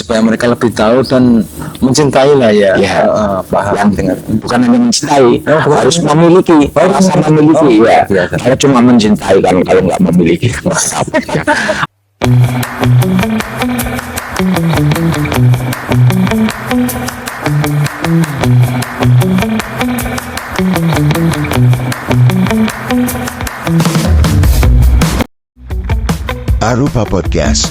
supaya mereka lebih tahu dan mencintai lah ya. Paham dengan bukan hanya mencintai, harus memiliki, rasa memiliki ya. Kalau cuma mencintai kan, kalau nggak memiliki. Arupa Podcast.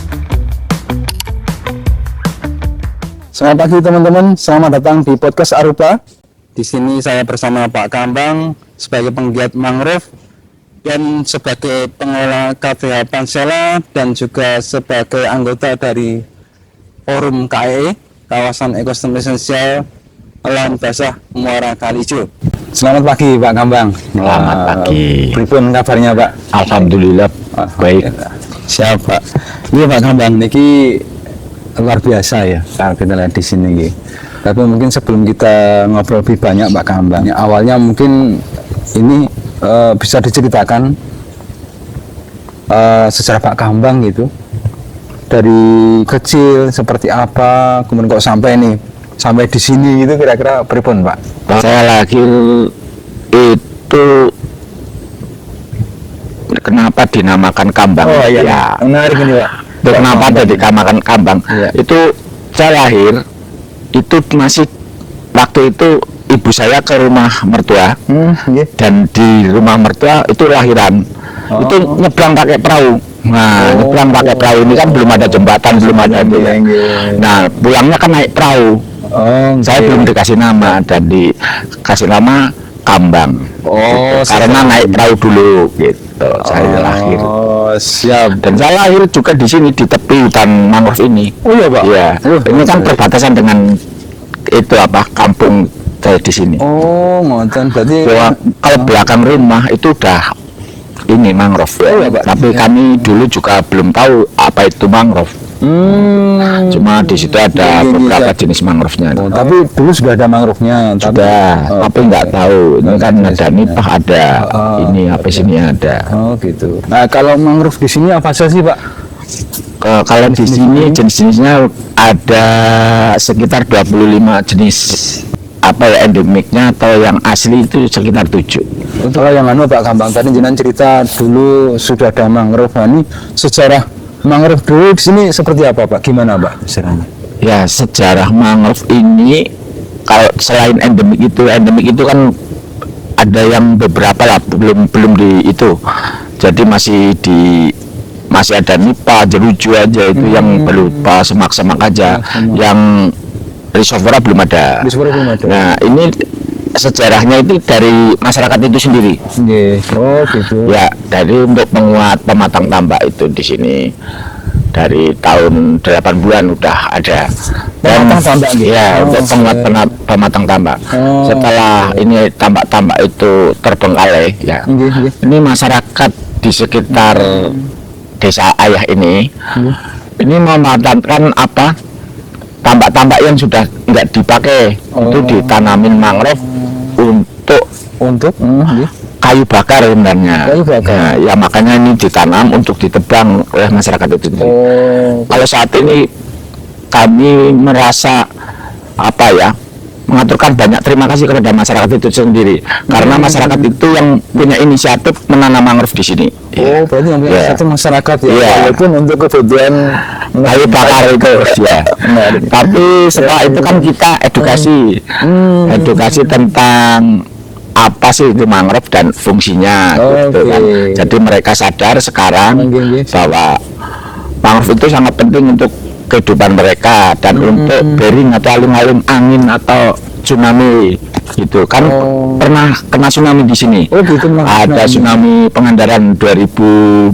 Selamat pagi teman-teman, selamat datang di podcast Arupa. Di sini saya bersama Pak Kambang sebagai penggiat mangrove dan sebagai pengelola KTH Pansela dan juga sebagai anggota dari Forum KAE Kawasan Ekosistem Esensial Lahan Basah Muara Kalijo. Selamat pagi Pak Kambang. Selamat pagi. Pripun kabarnya Pak? Alhamdulillah baik. Siap Pak. Iya Pak Kambang, niki luar biasa ya kalau kita lihat di sini gitu. Tapi mungkin sebelum kita ngobrol lebih banyak Pak Kambang, ya, awalnya mungkin ini bisa diceritakan sejarah Pak Kambang gitu, dari kecil seperti apa, kemudian kok sampai di sini gitu, kira-kira pripun Pak? Saya lahir itu kenapa dinamakan Kambang? Oh iya, ya. Menarik ini Pak. Itu kenapa dinamakan Kambang? Ya. Itu saya lahir itu masih waktu itu ibu saya ke rumah mertua dan di rumah mertua itu lahiran. Itu nyebrang pakai perahu. Nah, nyebrang pakai perahu ini kan belum ada jembatan, belum ada itu. Nah, pulangnya kan naik perahu. Saya belum dikasih nama dan dikasih nama Kambang. Gitu. Karena naik perahu dulu gitu. Saya lahir. Siap. Dan saya lahir juga di sini di tepi hutan mangrove ini. Oh iya Pak. Iya. Ini kan berbatasan dengan itu kampung saya di sini. Oh, ngoten berarti. Kalau belakang rumah itu udah ini mangrove. Ya, Pak. Tapi kami dulu juga belum tahu apa itu mangrove. Cuma di situ ada beberapa jenis mangrove-nya. Tapi dulu sudah ada mangrove-nya. Tapi nggak tahu. Ini kan ada nipah ada, ini apa sini ada. Oh gitu. Nah kalau mangrove di sini apa saja sih Pak? Kalau di sini jenis-jenisnya ada sekitar 25 jenis. Apa ya endemiknya atau yang asli itu sekitar 7. Untuk yang Pak Kambang tadi jenengan cerita dulu sudah ada mangrove. Nah, ini sejarah mangrove dulu di sini seperti apa Pak? Gimana Pak sejarahnya? Ya sejarah mangrove ini kalau selain endemik itu kan ada yang beberapa lah belum di itu. Jadi masih ada nipah, jeruju aja itu yang berupa semak-semak aja. Yang Rhizophora belum ada. Nah ini sejarahnya itu dari masyarakat itu sendiri. Oh gitu. Ya dari untuk menguat pematang tambak itu di sini dari tahun 80-an udah ada. Pematang tambak gitu. Ya untuk penguat pematang tambak. Setelah ini tambak-tambak itu terbengkalai ya. Ini masyarakat di sekitar desa ayah ini memanfaatkan tambak-tambak yang sudah nggak dipakai itu ditanamin mangrove untuk kayu bakar sebenarnya. Nah, ya makanya ini ditanam untuk ditebang oleh masyarakat itu. Kalau saat ini kami merasa mengaturkan banyak terima kasih kepada masyarakat itu sendiri karena masyarakat itu yang punya inisiatif menanam mangrove di sini. Berarti yang punya inisiatif masyarakat ya. Walaupun untuk kebutuhan kayu bakar itu ya. Tapi setelah itu kan kita edukasi tentang apa sih itu mangrove dan fungsinya gitu kan. Jadi mereka sadar sekarang bahwa mangrove itu sangat penting untuk kehidupan mereka dan untuk bearing atau alung-alung angin atau tsunami gitu kan. Pernah kena tsunami di sini. Ada tsunami Pangandaran 2006.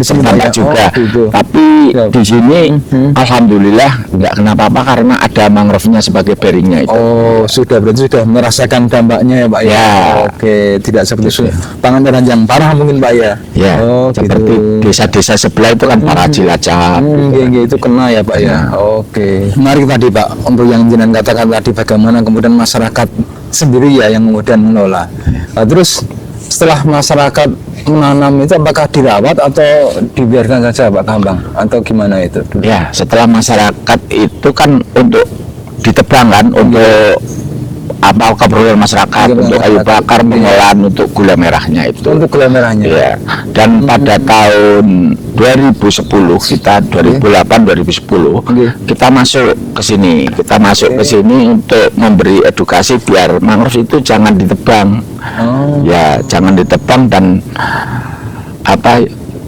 Terdampak juga. Tapi di sini alhamdulillah nggak kenapa-apa karena ada mangrove-nya sebagai bearingnya itu. Berarti sudah merasakan dampaknya ya Pak ya. Oke, tidak seperti Pangandaran yang parah mungkin Pak ya. Ya, seperti desa-desa sebelah itu kan para Cilacap. Itu kena ya Pak ya. Oke. Menarik tadi Pak untuk yang jenengan katakan tadi bagaimana kemudian masyarakat sendiri ya yang kemudian mengelola. Terus setelah masyarakat menanam itu apakah dirawat atau dibiarkan saja Pak Kambang atau gimana itu? Ya, setelah masyarakat itu kan untuk ditebang kan, untuk apa keperluan masyarakat, untuk kayu bakar, pengolahan untuk gula merahnya itu. Untuk gula merahnya. Ya. Dan pada tahun 2010 kita 2008-2010 kita masuk ke sini. Kita masuk ke sini untuk memberi edukasi biar mangrove itu jangan ditebang. Ya, jangan ditebang dan apa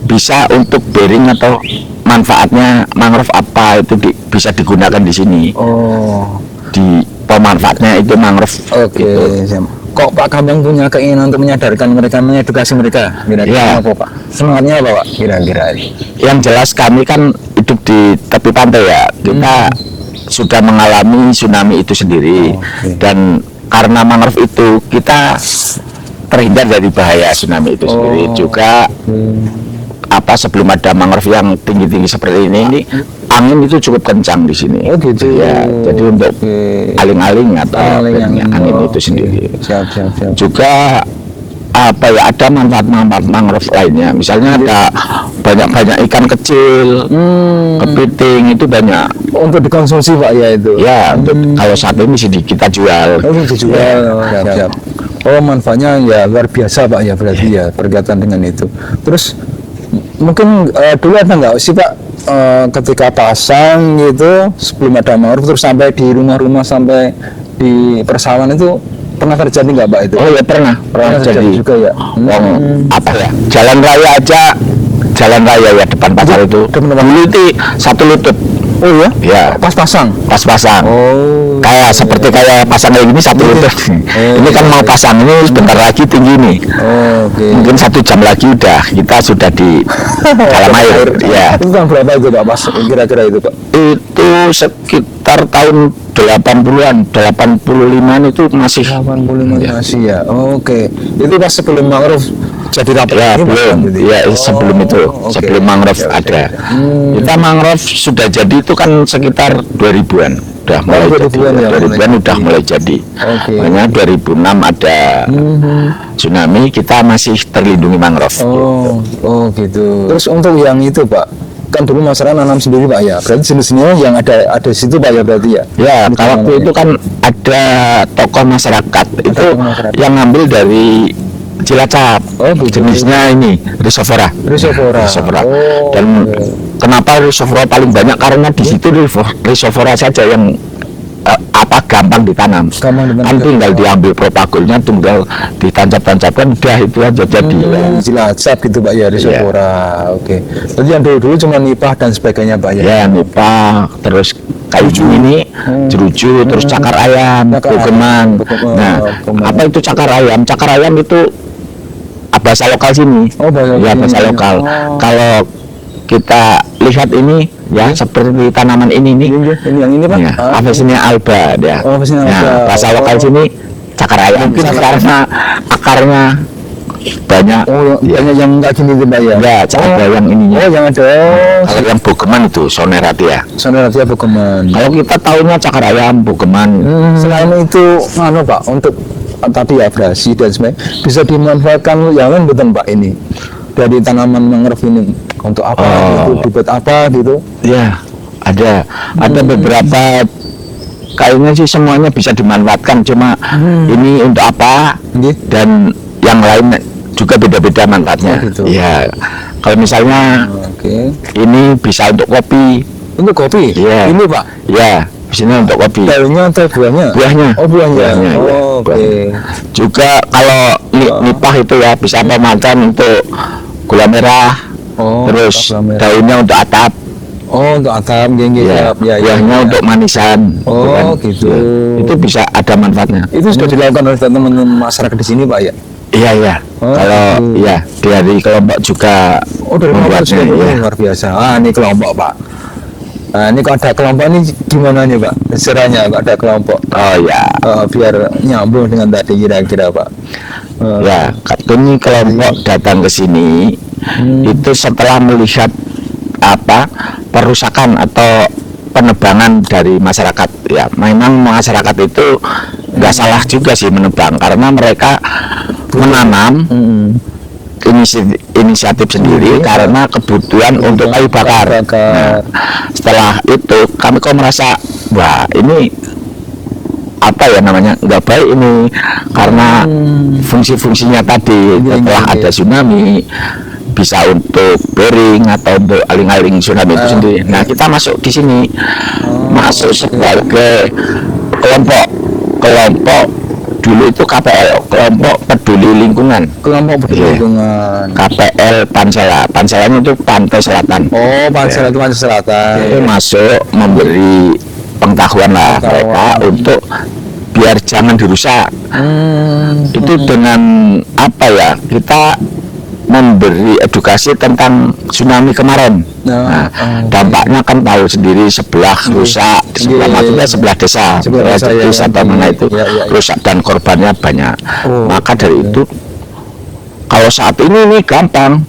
bisa untuk bearing atau manfaatnya mangrove apa itu bisa digunakan di sini. Di pemanfaatnya itu mangrove. Gitu. Kok Pak Kambang punya keinginan untuk menyadarkan mereka, mengedukasi mereka? Kira-kira apa Pak? Semangatnya apa Pak? Kira-kira. Yang jelas kami kan hidup di tepi pantai ya. Kita sudah mengalami tsunami itu sendiri. Dan karena mangrove itu kita terhindar dari bahaya tsunami itu sendiri. Juga apa sebelum ada mangrove yang tinggi-tinggi seperti ini angin itu cukup kencang di sini. Gitu. Ya, jadi untuk aling-aling atau angin itu sendiri. Siap. Juga apa ya, ada manfaat-manfaat mangrove lainnya. Misalnya ada banyak-banyak ikan kecil, kepiting itu banyak. Untuk dikonsumsi Pak ya itu. Ya, untuk kalau saat ini sih kita jual. Dijual. Siap. Manfaatnya ya luar biasa Pak ya berarti ya berkaitan dengan itu. Terus mungkin dulu ada nggak sih Pak ketika pasang gitu sebelum ada mangrove terus sampai di rumah-rumah sampai di persawahan itu pernah terjadi nggak Pak itu? Oh ya pernah terjadi juga ya. Apa ya? Jalan raya ya depan pasar itu. Dulu itu 1 lutut. Oh ya? Ya. Pas pasang. Kayak seperti kayak pasang kayak gini 1 lutut. Ini kan mau pasang ini sebentar lagi tinggi nih. Mungkin 1 jam lagi kita sudah di dalam air. Ya. Itu tahun berapa itu Pak? Pas kira-kira itu Pak? Itu sekitar tahun 80-an, 85-an itu masih. 85 masih ya. Itu pas sebelum mangrove jadi rapat ya, ini belum. Ya, sebelum itu, sebelum mangrove ada. Kita mangrove sudah jadi itu kan sekitar 2000-an. Udah mulai 2000-an jadi. Ya, 2000-an udah mulai jadi. Makanya 2006 ada tsunami, kita masih terlindungi mangrove. Gitu. Terus untuk yang itu Pak, kan dulu masyarakat nanam sendiri Pak ya. Berarti jenisnya yang ada di situ Pak ya berarti ya. Ya, kalau waktu itu kan ada tokoh masyarakat itu yang ngambil dari Cilacap. Jenisnya ini Rhizophora. Dan kenapa Rhizophora paling banyak karena di situ Rhizophora saja yang gampang ditanam. Kan tinggal diambil propagulnya, tinggal ditancap-tancapkan, udah itu aja jadi. Cilacap gitu Pak ya, Rhizophora. Jadi yang dulu cuma nipah dan sebagainya Pak ya. Ya, nipah, terus kayu ini, jeruju, terus cakar ayam, bogeman. Nah, apa itu cakar ayam? Cakar ayam itu bahasa lokal sini. Bahasa lokal. Kalau kita lihat ini ya seperti tanaman ini yang ini Pak. Ya, Avicennia alba ya. Bahasa lokal sini cakar ayam. Karena akarnya banyak. Banyak yang enggak gini Pak ya. Ya, ada yang ininya. Yang ada. Kalau yang bogeman itu Soneratia. Soneratia bogeman. Kalau kita tahunya cakar ayam, bogeman. Selain itu Pak untuk tadi abrasi dan sebagainya bisa dimanfaatkan yang lain betul Pak ini dari tanaman mangrove ini untuk apa gitu, dibuat apa gitu? Ya, ada beberapa kayaknya sih semuanya bisa dimanfaatkan, cuma ini untuk apa dan yang lain juga beda-beda manfaatnya. Ya, kalau misalnya ini bisa untuk kopi. Untuk kopi? Ya. Ini Pak? Ya. Sini untuk kopi. Daunnya atau buahnya? Buahnya. Buahnya. Juga kalau nipah itu ya bisa pemanfaatan untuk gula merah. Terus daunnya untuk atap. Untuk atap, buahnya untuk manisan. Gitu. Itu bisa ada manfaatnya. Itu sudah dilakukan oleh teman-teman masyarakat di sini Pak ya? Iya. Kalau ya dari kelompok juga. Dari kelompok juga luar biasa. Ini kelompok Pak. Nah, ini kalau ada kelompok ini gimana nih Pak? Caranya Pak ada kelompok. Biar nyambung dengan tadi kira-kira Pak. Ya, ini kelompok datang ke sini itu setelah melihat perusakan atau penebangan dari masyarakat. Ya, memang masyarakat itu nggak salah juga sih menebang karena mereka menanam inisiatif sendiri karena kebutuhan untuk kayu bakar. Nah, setelah itu kami kok merasa wah ini apa ya namanya nggak baik ini karena fungsi-fungsinya tadi setelah ada tsunami bisa untuk boring atau untuk aling-aling tsunami itu sendiri. Nah kita masuk di sini masuk sebagai kelompok dulu itu KPL, kelompok peduli lingkungan. KPL Panselanya itu Pantai Selatan. Pansela itu Pantai Selatan. Itu masuk memberi pengetahuan lah mereka untuk biar jangan dirusak. Itu dengan apa ya, kita memberi edukasi tentang tsunami kemarin. Nah, dampaknya kan tahu sendiri, sebelah rusak, maksudnya sebelah desa atau mana itu rusak dan korbannya banyak. Maka dari itu kalau saat ini gampang,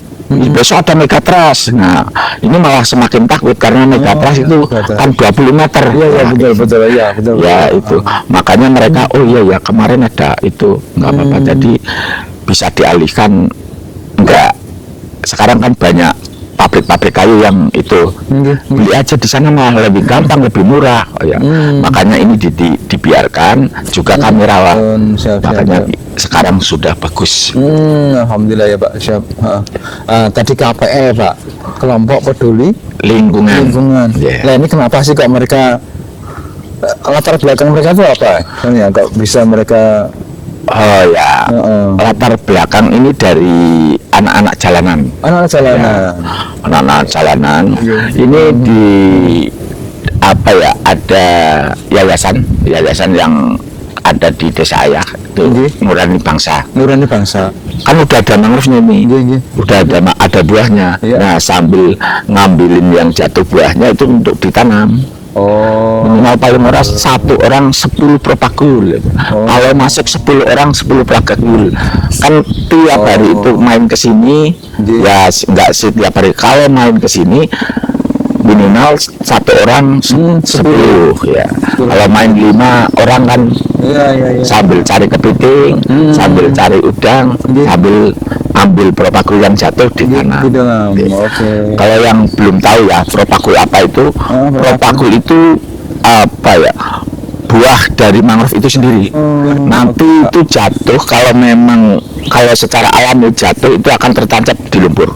besok ada megatrust. Nah, ini malah semakin takut karena megatrust itu kan 20 meter. Betul. Ya itu. Makanya mereka ya kemarin ada itu nggak apa-apa. Jadi bisa dialihkan. Enggak. Sekarang kan banyak pabrik-pabrik kayu yang itu beli aja di sana malah lebih gampang, lebih murah. Makanya ini dibiarkan juga kami rawat. Makanya sekarang sudah bagus. Alhamdulillah ya Pak. Siap. Tadi KPL Pak, kelompok peduli lingkungan. Nah ini kenapa sih kok mereka latar belakang mereka itu apa? Kan ya kok bisa mereka latar belakang ini dari anak-anak jalanan. Anak-anak jalanan. Ini di apa ya, ada yayasan yang ada di desa ayah itu Nurani Bangsa. Kan udah ada mangrove ini. Udah ada buahnya. Nah, sambil ngambilin yang jatuh buahnya itu untuk ditanam. Minimal paling murah 1 orang 10 propagul. Kalau masuk 10 orang 10 propagul. Kan tiap hari itu main ke sini, ya enggak setiap hari. Kalau main ke sini minimal 1 orang 10 ya. Kalau main 5 orang kan sambil cari kepiting, sambil cari udang, sambil ambil propagul yang jatuh di tanah. Kalau yang belum tahu ya propagul apa itu, propagul itu apa ya, buah dari mangrove itu sendiri. Nanti itu jatuh, kalau secara alami jatuh itu akan tertancap di lumpur.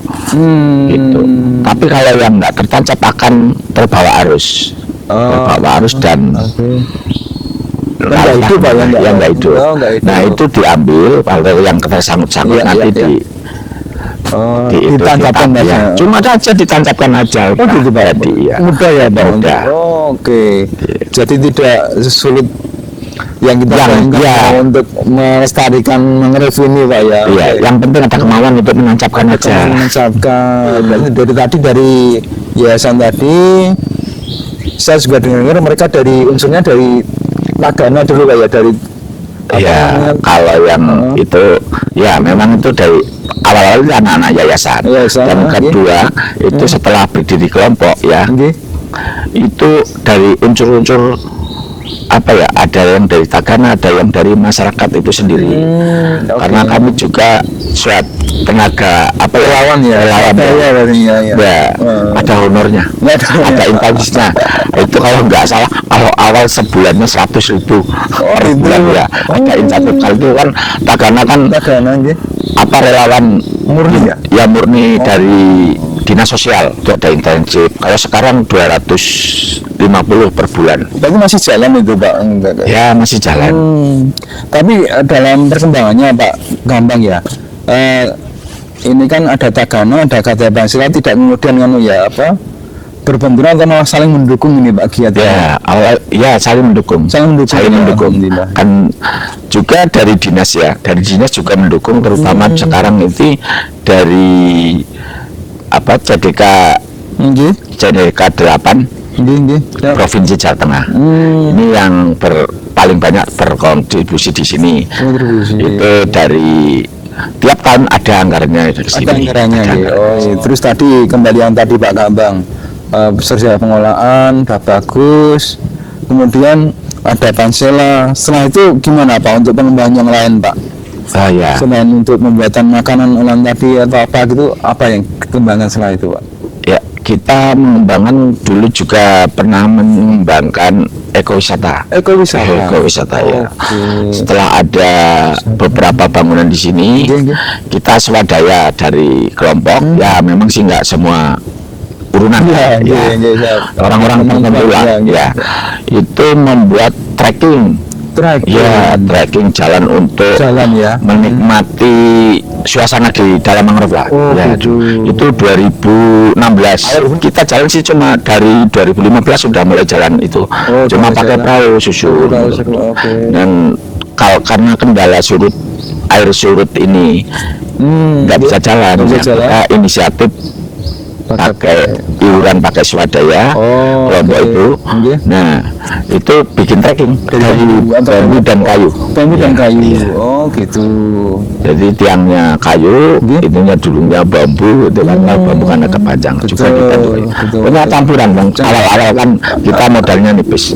Gitu. Tapi kalau yang nggak tertancap akan terbawa arus, dan yang nggak hidup. Nah itu diambil, kalau yang tersangkut-sangkut nanti ditancapkan ya. Cuma aja ditancapkan aja. Gitu Pak. Mudah ya Pak. Mudah. Oke. Jadi tidak sulit yang kita untuk melestarikan mangrove ini Pak ya. Iya, yang penting ada kemauan untuk menancapkan aja. Dari tadi dari yayasan tadi saya juga dengar mereka dari unsurnya dari Tagana dulu Pak ya, dari kalau yang itu ya memang itu dari awal-awal anak-anak yayasan. Dan kedua itu setelah berdiri kelompok ya, itu dari unsur-unsur apa ya, ada yang dari Tagana, ada yang dari masyarakat itu sendiri. Karena kami juga suatu tenaga apa relawan ada honornya, ada intansinya. Itu kalau nggak salah, kalau awal sebulannya 100.000 per bulan ya. Ada insentif kali itu kan Tagana kan apa relawan murni ya murni dari dinas sosial itu ada intensif. Kalau sekarang 250 per bulan. Tapi masih jalan itu Pak? Ya masih jalan. Tapi dalam perkembangannya Pak Gambang ya, ini kan ada Tagana, ada KTP Pansela, tidak kemudian berbenturan atau malah saling mendukung ini Pak Giat ya? Saling mendukung. Kan juga dari dinas juga mendukung, terutama sekarang itu dari CDK 8 Provinsi Jawa Tengah. Ini yang paling banyak berkontribusi di sini. Itu dari tiap tahun ada anggarannya dari sini. Terus tadi kembali yang tadi Pak Gambang, serja pengolahan udah bagus, kemudian ada Pansela. Setelah itu gimana Pak untuk pengembangan yang lain Pak? Ya. Selain untuk pembuatan makanan olahan tadi atau apa gitu, apa yang dikembangkan setelah itu, Pak? Ya, kita mengembangkan dulu juga pernah mengembangkan ekowisata. Ekowisata ya. Setelah ada beberapa bangunan di sini, kita swadaya dari kelompok. Ya, memang sih nggak semua urunan orang-orang tertentu lah. Ya, itu membuat trekking. Trekking jalan untuk menikmati suasana di dalam mangrove lah. Itu 2016. Kita jalan sih cuma dari 2015 sudah mulai jalan itu. Cuma pakai perahu susur. Dan karena kendala air surut ini nggak bisa jalan. Kita inisiatif pakai iuran, pakai swadaya kelompok itu. Nah, itu bikin trekking dari bambu dan kayu. Oh gitu. Jadi tiangnya kayu, itunya dulunya bambu, itu kan bambu kan agak panjang juga kita tuh. Punya campuran bang. Awal-awal kan kita modalnya nipis.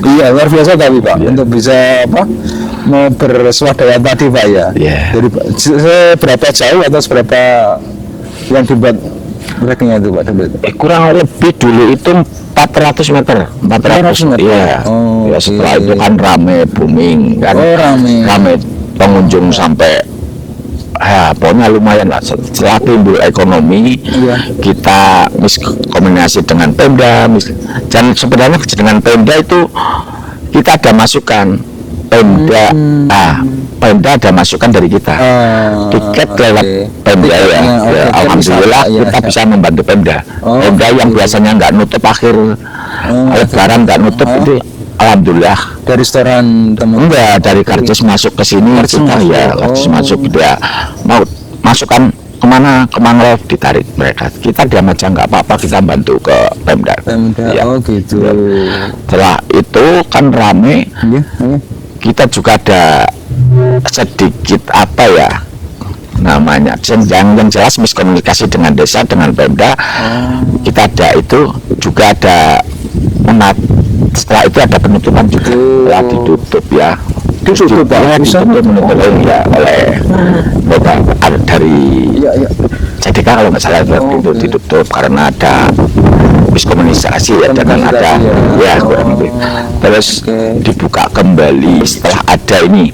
Iya, luar biasa tapi Pak untuk bisa mau berswadaya tadi Pak ya. Jadi seberapa jauh atau seberapa yang dibuat trekkingnya itu Pak? Kurang lebih dulu itu 400 meter. 400 meter. Iya. Setelah itu kan rame booming kan. Rame pengunjung sampai pokoknya lumayan lah. Setelah timbul ekonomi, kita miskomunikasi dengan Pemda. Dan sebenarnya dengan Pemda itu kita ada masukan. Pemda ada masukan dari kita. Tiket lewat Pemda ya. Alhamdulillah kita bisa membantu Pemda. Pemda yang biasanya nggak nutup akhir Lebaran nggak nutup itu alhamdulillah. Dari restoran enggak, dari karcis masuk ke sini kita karcis masuk dia mau masukkan ke mangrove ditarik mereka. Kita diam aja nggak apa-apa, kita bantu ke Pemda. Gitu. Setelah itu kan rame. Kita juga ada sedikit namanya yang jelas miskomunikasi dengan desa, dengan Pemda. Kita ada itu juga ada setelah itu ada penutupan juga. Ditutup ya. Ditutup menutup oleh dari JDK kalau nggak salah itu ditutup karena ada miskomunikasi dengan ada kurang lebih. Terus dibuka kembali setelah ada ini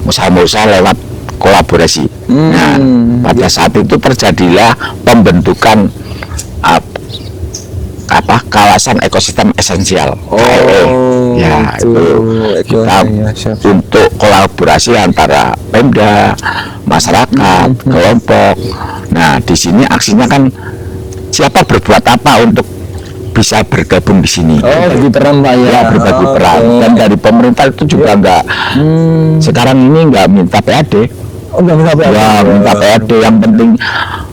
usaha-usaha lewat kolaborasi. Nah, pada saat itu terjadilah pembentukan kawasan ekosistem esensial. Itu kita untuk kolaborasi antara Pemda, masyarakat, kelompok. Nah, di sini aksinya kan siapa berbuat apa untuk bisa bergabung di sini. Berbagi peran Pak ya. Berbagi peran. Dan dari pemerintah itu juga sekarang ini nggak minta PAD. Minta PAD, yang penting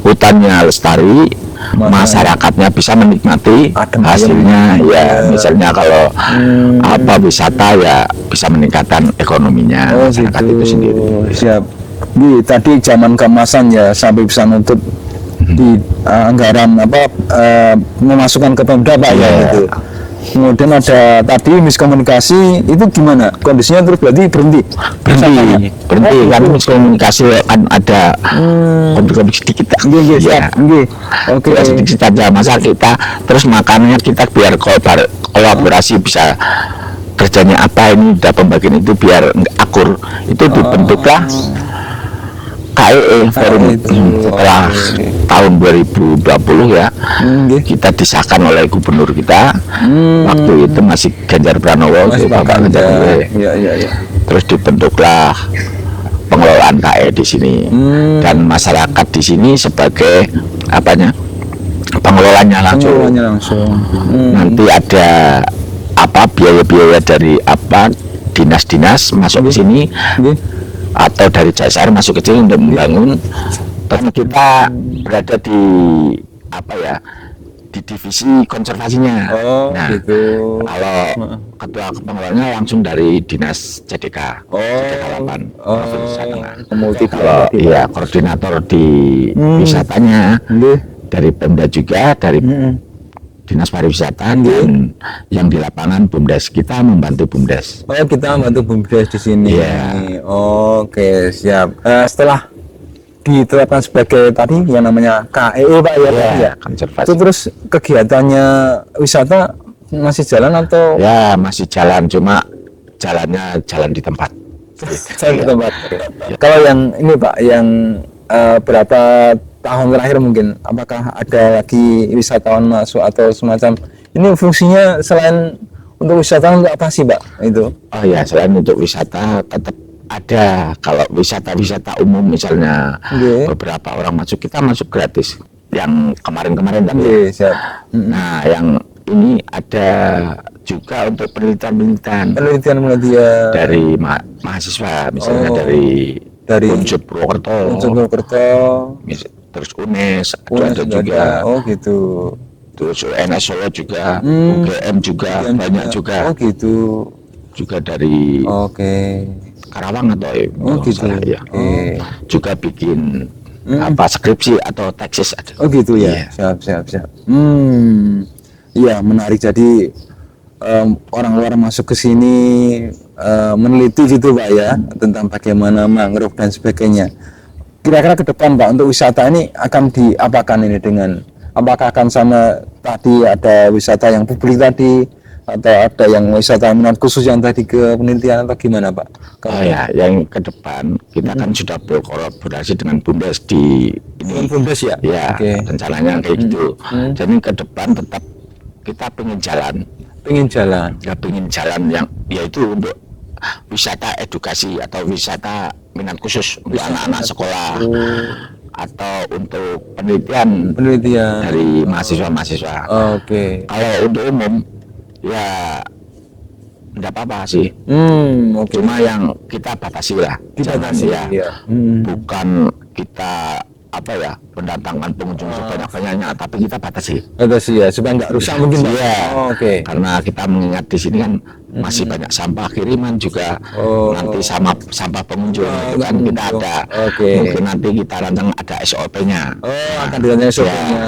hutannya lestari, masyarakatnya bisa menikmati hasilnya. Misalnya kalau wisata bisa meningkatkan ekonominya masyarakat itu sendiri. Siap. Tadi zaman keemasan sampai bisa nutup di anggaran memasukkan ke Pemda Pak gitu. Kemudian ada tadi miskomunikasi, itu gimana kondisinya? Terus berarti berhenti kan miskomunikasi kan ada konflik sedikit. Sedikit aja masa kita terus makannya kita biar kolaborasi bisa kerjanya apa ini udah pembagian itu biar akur itu dibentuklah KEE Forum setelah tahun 2020 kita disahkan oleh gubernur kita waktu itu masih Ganjar Pranowo, Bapak Ganjar. Terus dibentuklah pengelolaan KEE di sini dan masyarakat di sini sebagai pengelolanya langsung. Nanti ada biaya-biaya dari dinas-dinas masuk ke sini. Atau dari CSR masuk ke sini untuk membangun. Terus kita berada di di divisi konservasinya. Kalau ketua pengelolanya langsung dari dinas CDK, CDK 8 Provinsi Tengah. Kalau koordinator di wisatanya dari Pemda juga, dari Dinas Pariwisata dan yang di lapangan BUMDes. Kita membantu BUMDes. Oh, kita membantu BUMDes di sini. Iya. Oke, siap. Setelah ditetapkan sebagai tadi yang namanya KEE Pak ya, Pak, ya. Konservasi. Itu terus kegiatannya wisata masih jalan atau Ya, masih jalan, cuma jalannya jalan di tempat. jalan di tempat? Kalau yang ini Pak, yang berapa tahun terakhir mungkin, apakah ada lagi wisatawan masuk atau semacam ini fungsinya selain untuk wisatawan untuk apa sih Pak itu? Oh ya, selain untuk wisata tetap ada. Kalau wisata-wisata umum misalnya beberapa orang masuk, kita masuk gratis. Yang kemarin-kemarin tadi. Siap. Nah, yang ini ada juga untuk penelitian dari mahasiswa, misalnya dari Unsur Purwokerto, terus UNES ada juga. Oh gitu. Terus UNS Solo juga, UGM juga, banyak juga. Oh gitu. Juga dari Karawang atau gitu. Ya. Juga bikin skripsi atau tesis ada. Oh gitu ya. Siap. Iya, menarik. Jadi orang luar masuk ke sini meneliti gitu Pak ya tentang bagaimana mangrove dan sebagainya. Kira-kira ke depan Pak untuk wisata ini akan diapakan ini dengan apakah akan sama tadi ada wisata yang publik tadi atau ada yang wisata minat khusus yang tadi ke penelitian atau gimana Pak? Oh ya, yang ke depan kita kan sudah berkolaborasi dengan BUMDes di ini. BUMDes ya? Ya, rencananya kayak gitu. Jadi ke depan tetap kita pengen jalan yang yaitu untuk wisata edukasi atau wisata minat khusus untuk anak-anak sekolah atau untuk penelitian dari mahasiswa-mahasiswa. Kalau untuk umum ya enggak apa-apa sih. Cuma yang kita batasi lah. Bukan kita mendatangkan pengunjung sebanyak-banyaknya, tapi kita batasi ya supaya nggak rusak mungkin karena kita mengingat di sini kan masih banyak sampah kiriman juga nanti sama sampah pengunjung itu kan kita ada mungkin nanti kita rancang ada SOP-nya akan dirancang SOP-nya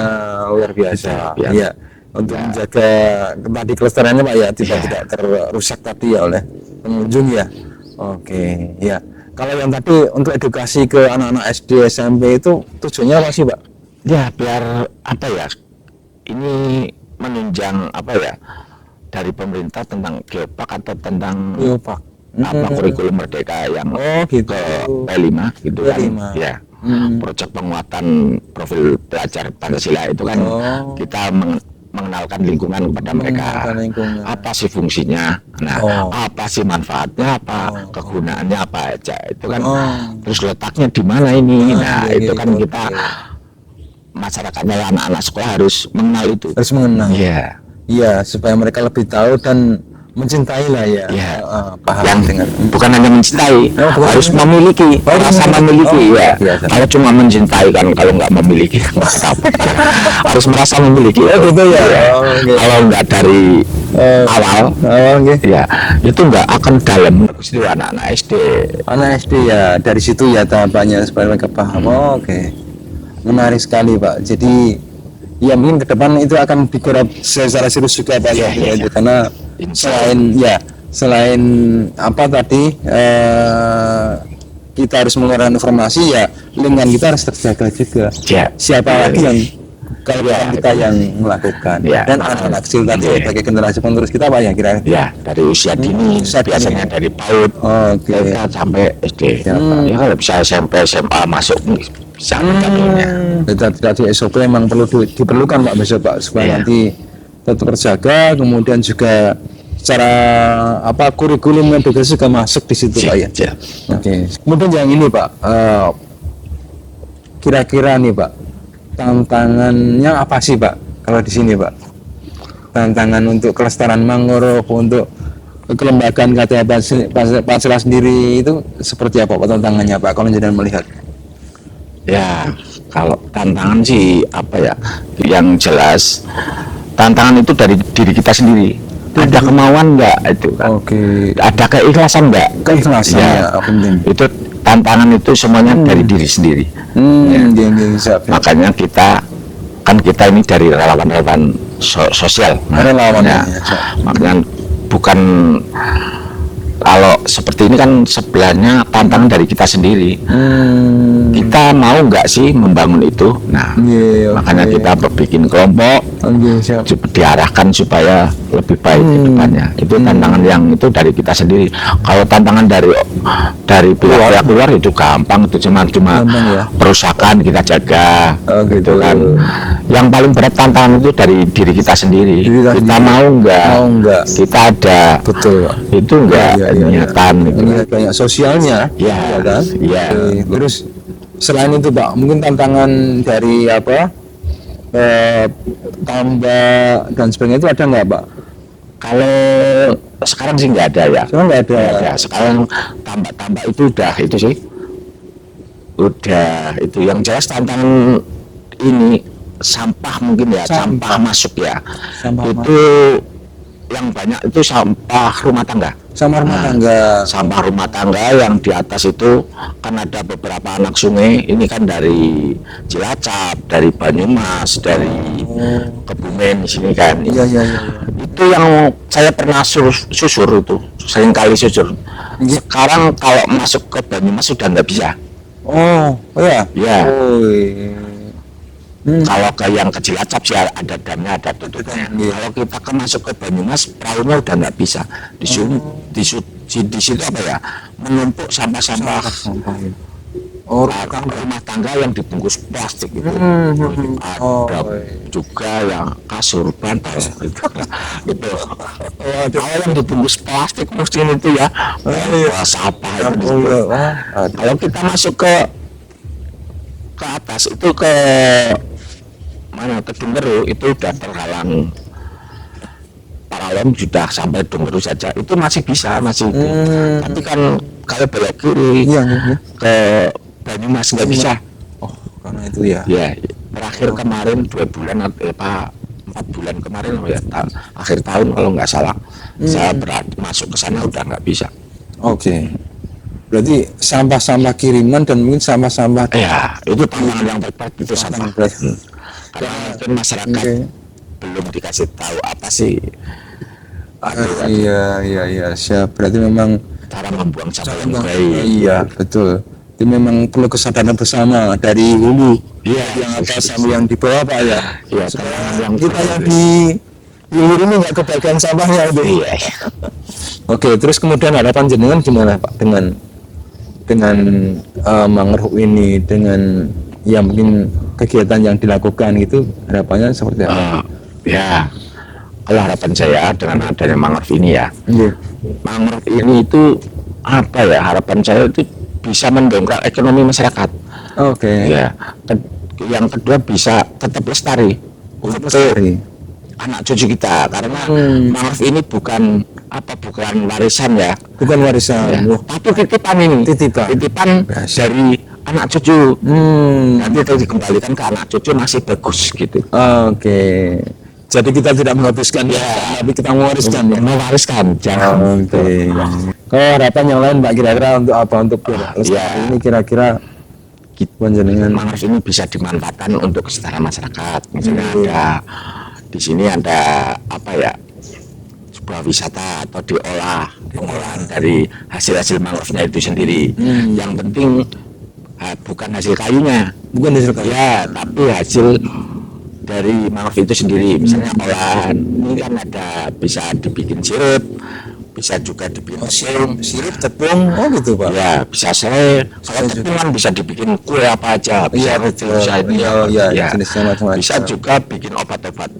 luar biasa ya untuk menjaga tadi kelestariannya Pak ya tidak terrusak tadi ya oleh pengunjung ya. Ya. Kalau yang tadi untuk edukasi ke anak-anak SD, SMP itu tujuannya apa sih, Pak? Ya, biar ini menunjang dari pemerintah tentang geopark atau tentang kurikulum merdeka yang ke P5 gitu kan. Ya. Proyek penguatan profil pelajar Pancasila itu kan kita mengenalkan lingkungan kepada mereka. Apa sih fungsinya? Nah, apa sih manfaatnya? Apa kegunaannya? Apa aja? Itu kan. Terus letaknya di mana ini? Itu kan kita masyarakatnya anak-anak sekolah harus mengenal itu. Harus mengenal. Iya, supaya mereka lebih tahu dan mencintai lah ya. Paham dengan bukan hanya mencintai, harus memiliki, rasa memiliki Kalau cuma mencintai kan kalau nggak memiliki harus merasa memiliki. Gitu ya. Kalau nggak dari awal, itu nggak akan dalam. Itu anak-anak SD. Anak SD ya, dari situ ya tahapannya supaya mereka paham. Menarik sekali Pak. Jadi ya mungkin ke depan itu akan digarap secara serius juga Pak karena selain apa tadi kita harus mengeluarkan informasi ya lingkungan kita harus terjaga juga. Siapa lagi yang kalau kita yang melakukan dan anak-anak kecil tadi sebagai generasi penerus kita Pak ya kira-kira. Ya dari usia dini biasanya dari PAUD sampai SD. Ya kalau bisa SMP SMA masuk bisa tidak di SOP memang diperlukan Pak besok Pak supaya nanti tetap terjaga kemudian juga secara kurikulum edukasi juga masuk di situ Pak ya. Kemudian yang ini Pak kira-kira nih Pak tantangannya apa sih Pak kalau di sini Pak? Tantangan untuk kelestarian mangrove untuk kelembagaan KTH Pancasila sendiri itu seperti apa Pak tantangannya Pak kalau jenengan melihat? Ya kalau tantangan sih yang jelas tantangan itu dari diri kita sendiri. Ada kemauan enggak itu kan? Ada keikhlasan enggak? Keikhlasan penting. Itu tantangan itu semuanya dari diri sendiri. Makanya kita kan kita ini dari relawan-relawan sosial. Relawan, ya. Makanya bukan, kalau seperti ini kan sebelahnya tantangan dari kita sendiri. Kita mau nggak sih membangun itu? Nah, makanya kita bikin kelompok, diarahkan supaya lebih baik ke depannya. Itu tantangan yang itu dari kita sendiri. Kalau tantangan dari pihak-pihak luar itu gampang, itu cuma ya? perusahaan kita jaga, gitu kan. Yang paling berat tantangan itu dari diri kita sendiri. Kita mau nggak? Kita ada, betul. Itu enggak niatan. Ini banyak sosialnya, ya kan? Terus selain itu Pak, mungkin tantangan dari tambak dan sebagainya itu ada nggak Pak? Kalau sekarang sih nggak ada ya. Sekarang nggak ada. Sekarang tambak itu udah itu sih. Udah itu. Yang jelas tantangan ini sampah mungkin ya, sampah masuk ya. Itu yang banyak itu sampah rumah tangga. Sampah rumah tangga yang di atas itu kan ada beberapa anak sungai. Ini kan dari Cilacap, dari Banyumas, dari Kebumen sini kan. Itu yang saya pernah susur itu, sering kali susur. Sekarang kalau masuk ke Banyumas sudah nggak bisa. Kalau ke yang ke Cilacap sih ada damnya, ada tutupnya. Kalau kita masuk ke Banyumas, perahunya udah nggak bisa. Di situ apa ya? Menumpuk sampah-sampah. Rumah tangga yang dibungkus plastik itu. Ada juga yang kasur, bantal gitu. Kalau yang dibungkus plastik mesti itu ya. Sampah itu. Kalau kita masuk ke atas itu ke mana, ke Dungeru, itu udah terhalang paralon, sudah sampai Dungeru saja itu masih bisa, itu. Tapi kan kalau belok kiri ke Banyumas nggak bisa. Karena itu ya. Terakhir kemarin 2 bulan atau 4 bulan kemarin ya, akhir tahun kalau nggak salah, saya masuk ke sana udah nggak bisa. Berarti sampah-sampah kiriman dan mungkin sampah-sampah itu tantangan yang terberat, itu sampah. Karena mungkin masyarakat belum dikasih tahu apa sih. Siap. Berarti memang cara membuang sampah yang baik. Betul. Itu memang perlu kesadaran bersama dari hulu. Yang atas sama yang di bawah Pak ya. Yang kita yang di hulu ini nggak kebagian sampahnya itu. Oke, terus kemudian harapan jenengan gimana Pak dengan mangrove ini, dengan yang mungkin kegiatan yang dilakukan gitu, harapannya seperti apa? Kalau harapan saya dengan adanya mangrove ini ya, mangrove ini itu apa ya, harapan saya itu bisa mendongkrak ekonomi masyarakat. Yang kedua bisa tetap lestari untuk anak cucu kita, karena mangrove ini bukan warisan ya, tapi titipan ini, titipan dari anak cucu. Nanti itu dikembalikan ke anak cucu masih bagus gitu. Jadi kita tidak menghabiskan tapi kita mewariskan. Jangan. Kalau harapan yang lain Pak, kira-kira untuk apa, untuk ini kira-kira mangrove ini bisa dimanfaatkan untuk kesetaraan masyarakat. Misalnya ada di sini ada sebuah wisata atau pengolahan dari hasil mangrove-nya itu sendiri. Yang penting bukan hasil kayunya, tapi hasil dari mangrove itu sendiri. Misalnya olahan ini kan bisa dibikin sirup, bisa juga dibikin sirup tepung, gitu Pak. Bisa kalau tepung kan bisa dibikin kue apa aja, bisa jenisnya macam-macam. Bisa juga bikin obat-obat.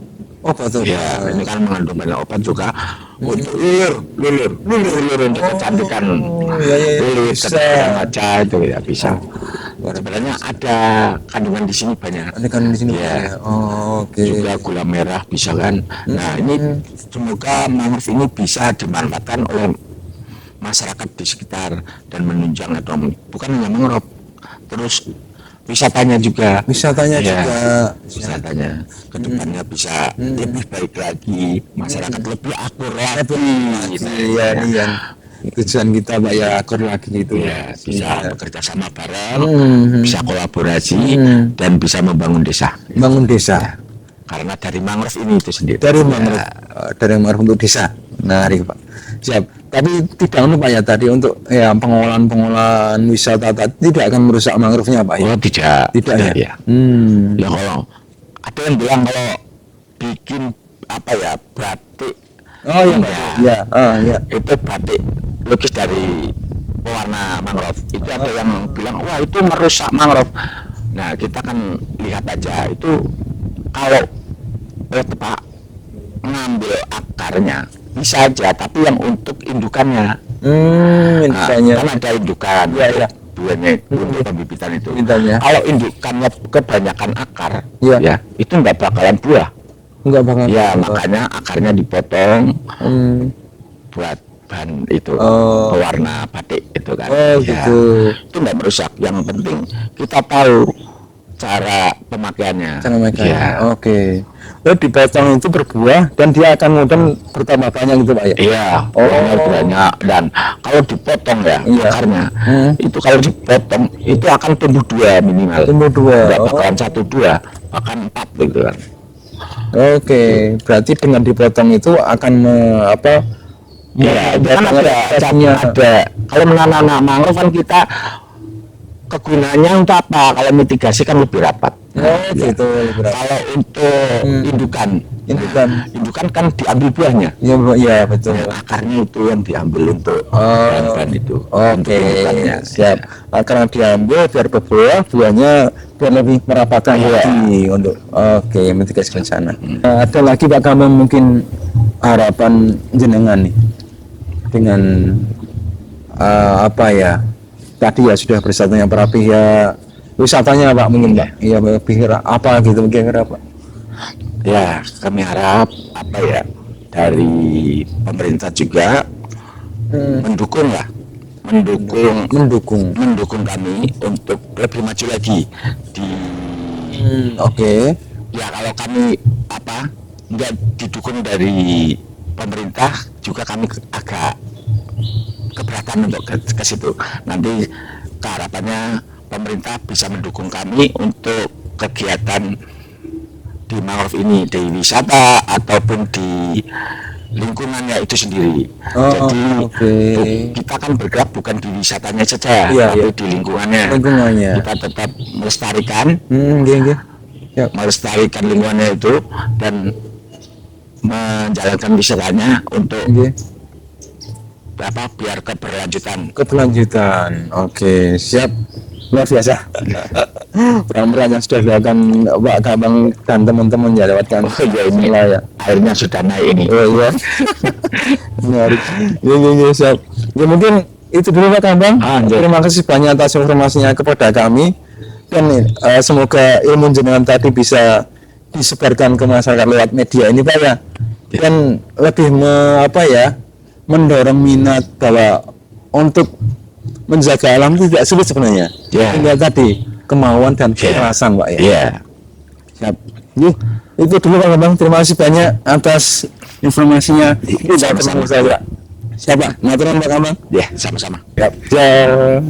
Ini kan mengandung banyak obat juga untuk lulur untuk kecantikan kulit, kecantikan wajah itu ya bisa. Sebenarnya ada kandungan di sini banyak. Juga gula merah bisa kan. Nah ini semoga mangrove ini bisa dimanfaatkan oleh masyarakat di sekitar dan menunjang ekonomi. Bukan hanya mangrove, terus wisatanya juga kedepannya bisa lebih baik lagi, masyarakat lebih akur lagi. tujuan kita Pak ya akur lagi gitu. Ya, bisa bekerja sama bareng, Hmm. bisa kolaborasi dan bisa membangun desa. Bangun desa Karena dari mangrove ini itu sendiri. dari mangrove, dari mangrove untuk desa. Menarik Pak. Siap. Tapi tidak lupa ya tadi untuk ya pengolahan wisata tadi tidak akan merusak mangrove-nya Pak ya. Oh, tidak. Tidak ya. Ya. Hmm. Ya kalau ada yang bilang kalau bikin apa ya batik, Oh iya Pak. Ya. Ya. itu batik lukis dari pewarna mangrove. Itu ada yang bilang wah itu merusak mangrove. Nah kita kan lihat aja itu kalau Pak ngambil akarnya bisa aja, tapi yang untuk indukannya. Misalnya. Kan ada indukan. Ya. Buahnya itu untuk pembibitan itu. Indukannya. Kalau indukannya kebanyakan akar, Ya. ya itu nggak bakalan buah. Enggak bakal. Ya makanya akarnya dipotong buat bahan itu Oh. pewarna batik itu kan. Oh, Ya, gitu. itu nggak merusak. Yang penting kita tahu cara pemakaiannya. Cara mereka. Ya. Oke. Lalu dipotong itu berbuah dan dia akan kemudian bertambah banyak gitu Pak ya. Iya, buahnya banyak dan kalau dipotong ya Iya. akarnya itu kalau dipotong itu akan tumbuh 2 minimal. Tumbuh 2. Nggak bakalan 1 2, bahkan 4 gitu kan. Oke, berarti dengan dipotong itu akan Iya, itu kan ada caranya. ada. Kalau menanam mangrove kan kita kegunaannya untuk apa? Kalau mitigasi kan lebih rapat. Oh, Ya. gitu. Kalau untuk indukan Indukan. kan diambil buahnya. Iya, iya betul. Ya, akarnya itu yang diambil untuk Oh, bahan-bahan itu. Untuk Oke, indukannya. siap. Karena diambil biar berbuah, buahnya biar lebih merapatkan Iya. lagi untuk mitigasi bencana. Ada lagi Pak Kambang mungkin harapan jenengan nih dengan apa ya? Tadi ya sudah bersatunya para pihak wisatanya Pak mungkin Pak. Iya, pihak apa gitu mungkin apa? Ya, kami harap apa ya dari pemerintah juga mendukung lah, mendukung kami untuk lebih maju lagi di Oke. ya kalau kami apa nggak didukung dari pemerintah juga kami agak keberatan untuk ke situ. Nanti harapannya pemerintah bisa mendukung kami untuk kegiatan di mangrove ini, di wisata ataupun di lingkungannya itu sendiri. Jadi kita kan bergerak bukan di wisatanya saja, tapi di lingkungannya. Kita tetap melestarikan, melestarikan lingkungannya itu dan menjalankan wisatanya untuk biar keberlanjutan. Oke, siap. Luar biasa. Peran-peran yang sudah dilakukan Pak Kambang dan teman-teman ya lewatkan ini ya airnya sudah naik ini. Iya. Menarik. Ya, siap. Ya mungkin itu dulu Pak Kambang. Terima kasih banyak atas informasinya kepada kami dan semoga ilmu jenengan tadi bisa disebarkan ke masyarakat lewat media ini Pak ya. Dan lebih mendorong minat bahwa untuk menjaga alam itu tidak sulit sebenarnya. Tinggal tadi kemauan dan kekerasan Pak ya. Iya. Siap. Itu dulu Pak Kambang. Terima kasih banyak atas informasinya. Sama-sama. Siapa? Natural Pak Kambang. Ya, sama-sama. Siap.